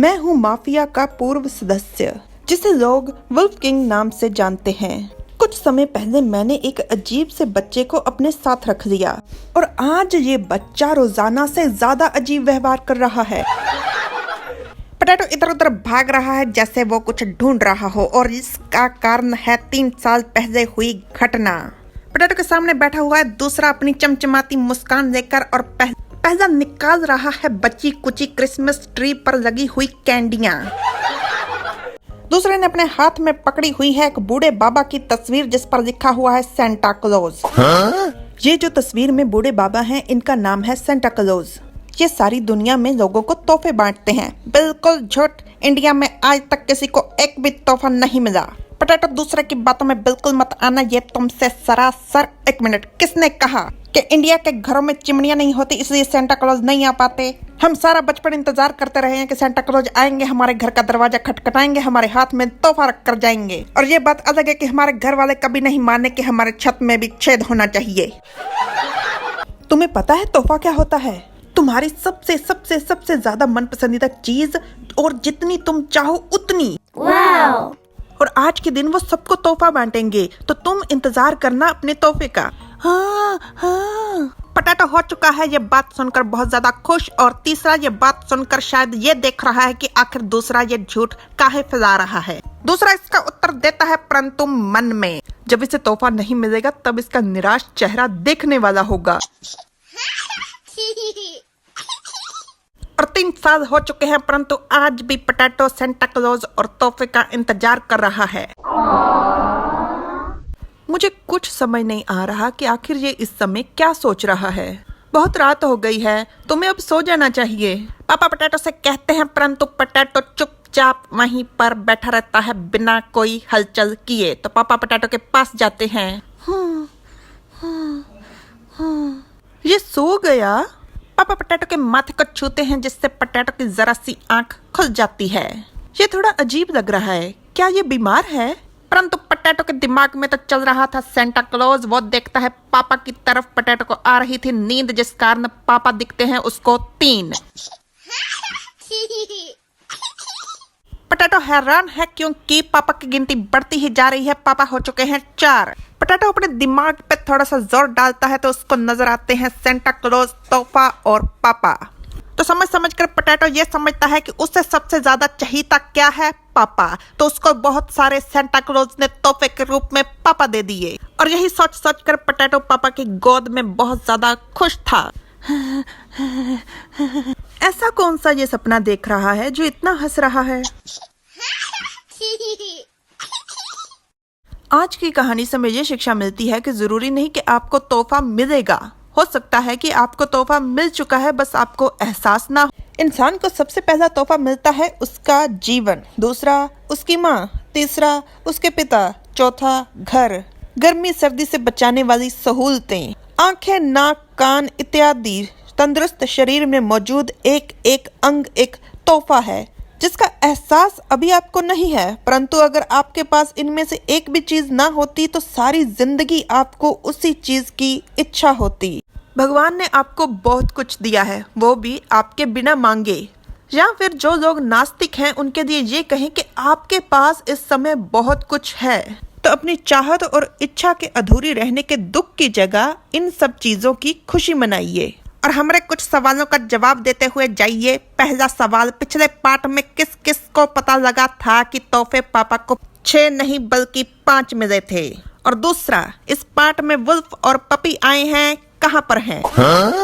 मैं हूँ माफिया का पूर्व सदस्य जिसे लोग वुल्फ किंग नाम से जानते हैं। कुछ समय पहले मैंने एक अजीब से बच्चे को अपने साथ रख लिया और आज ये बच्चा रोजाना से ज्यादा अजीब व्यवहार कर रहा है। पोटैटो इधर उधर भाग रहा है जैसे वो कुछ ढूंढ रहा हो और इसका कारण है 3 साल पहले हुई घटना। पोटैटो के सामने बैठा हुआ है दूसरा अपनी चमचमाती मुस्कान लेकर और पहला निकाल रहा है बची कुची क्रिसमस ट्री पर लगी हुई कैंडियां। दूसरे ने अपने हाथ में पकड़ी हुई है एक बूढ़े बाबा की तस्वीर जिस पर लिखा हुआ है सेंटा क्लॉज। ये जो तस्वीर में बूढ़े बाबा हैं इनका नाम है सेंटा क्लॉज। ये सारी दुनिया में लोगों को तोहफे बांटते हैं। बिल्कुल झूठ, इंडिया में आज तक किसी को एक भी तोहफा नहीं मिला। पोटैटो दूसरे की बातों में बिल्कुल मत आना, ये तुमसे सरासर। 1 मिनट, किसने कहा कि इंडिया के घरों में चिमनियां नहीं होती इसलिए सेंटा क्लॉज नहीं आ पाते? हम सारा बचपन इंतजार करते रहे हैं कि सेंटा क्लॉज आएंगे, हमारे घर का दरवाजा खटखटाएंगे, हमारे हाथ में तोहफा रख कर जाएंगे। और ये बात अलग है कि हमारे घर वाले कभी नहीं माने कि हमारे छत में भी छेद होना चाहिए। तुम्हें पता है तोहफा क्या होता है? तुम्हारी सबसे सबसे सबसे ज्यादा मनपसंदीदा चीज और जितनी तुम चाहो उतनी। वाओ! और आज के दिन वो सबको तोहफा बांटेंगे, तो तुम इंतजार करना अपने तोहफे का। हाँ हाँ। पोटैटो हो चुका है ये बात सुनकर बहुत ज्यादा खुश, और तीसरा ये बात सुनकर शायद ये देख रहा है कि आखिर दूसरा ये झूठ काहे फैला रहा है। दूसरा इसका उत्तर देता है परंतु मन में। जब इसे तोहफा नहीं मिलेगा तब इसका निराश चेहरा देखने वाला होगा। और 3 साल हो चुके हैं परंतु आज भी पोटैटो सेंटा क्लॉज और तोहफे का इंतजार कर रहा है। मुझे कुछ समझ नहीं आ रहा कि आखिर ये इस समय क्या सोच रहा है। बहुत रात हो गई है, तुम्हें अब सो जाना चाहिए, पापा पोटैटो से कहते हैं, परंतु पोटैटो चुपचाप वहीं पर बैठा रहता है बिना कोई हलचल किए। तो पापा पोटैटो के पास जाते हैं। ये सो गया? पापा पोटैटो के माथे को छूते हैं जिससे पोटैटो की जरा सी आंख खुल जाती है। ये थोड़ा अजीब लग रहा है, क्या ये बीमार है? परंतु पोटैटो के दिमाग में तो चल रहा था सेंटा क्लॉज। वो देखता है पापा की तरफ। पोटैटो को आ रही थी नींद जिस कारण पापा दिखते हैं उसको 3। पोटैटो हैरान है क्योंकि पापा की गिनती बढ़ती ही जा रही है। पापा हो चुके हैं 4। पोटैटो अपने दिमाग पे थोड़ा सा जोर डालता है तो उसको नजर आते हैं सेंटा क्लॉज, तोहफा और पापा। तो समझ कर पोटैटो ये समझता है कि उसे सबसे ज्यादा चाहिए क्या है, पापा। तो उसको बहुत सारे सेंटा क्लॉज ने तोहफे के रूप में पापा दे दिए। और यही सोच कर पोटैटो पापा की गोद में बहुत ज्यादा खुश था। ऐसा कौन सा ये सपना देख रहा है जो इतना हंस रहा है? आज की कहानी से मुझे शिक्षा मिलती है कि जरूरी नहीं कि आपको तोहफा मिलेगा। हो सकता है कि आपको तोहफा मिल चुका है, बस आपको एहसास ना हो। इंसान को सबसे पहला तोहफा मिलता है उसका जीवन, दूसरा उसकी माँ, तीसरा उसके पिता, चौथा घर, गर्मी सर्दी से बचाने वाली सहूलतें, आंखें, नाक, कान इत्यादि। तंदुरुस्त शरीर में मौजूद एक एक अंग एक तोहफा है जिसका एहसास अभी आपको नहीं है, परंतु अगर आपके पास इनमें से एक भी चीज ना होती तो सारी जिंदगी आपको उसी चीज की इच्छा होती। भगवान ने आपको बहुत कुछ दिया है, वो भी आपके बिना मांगे। या फिर जो लोग नास्तिक हैं उनके लिए ये कहें कि आपके पास इस समय बहुत कुछ है, तो अपनी चाहत और इच्छा के अधूरी रहने के दुख की जगह इन सब चीजों की खुशी मनाइए। और हमारे कुछ सवालों का जवाब देते हुए जाइए। पहला सवाल, पिछले पार्ट में किस किस को पता लगा था कि तोहफे पापा को 6 नहीं बल्कि 5 मिले थे? और दूसरा, इस पार्ट में वुल्फ और पपी आए हैं, कहाँ पर हैं?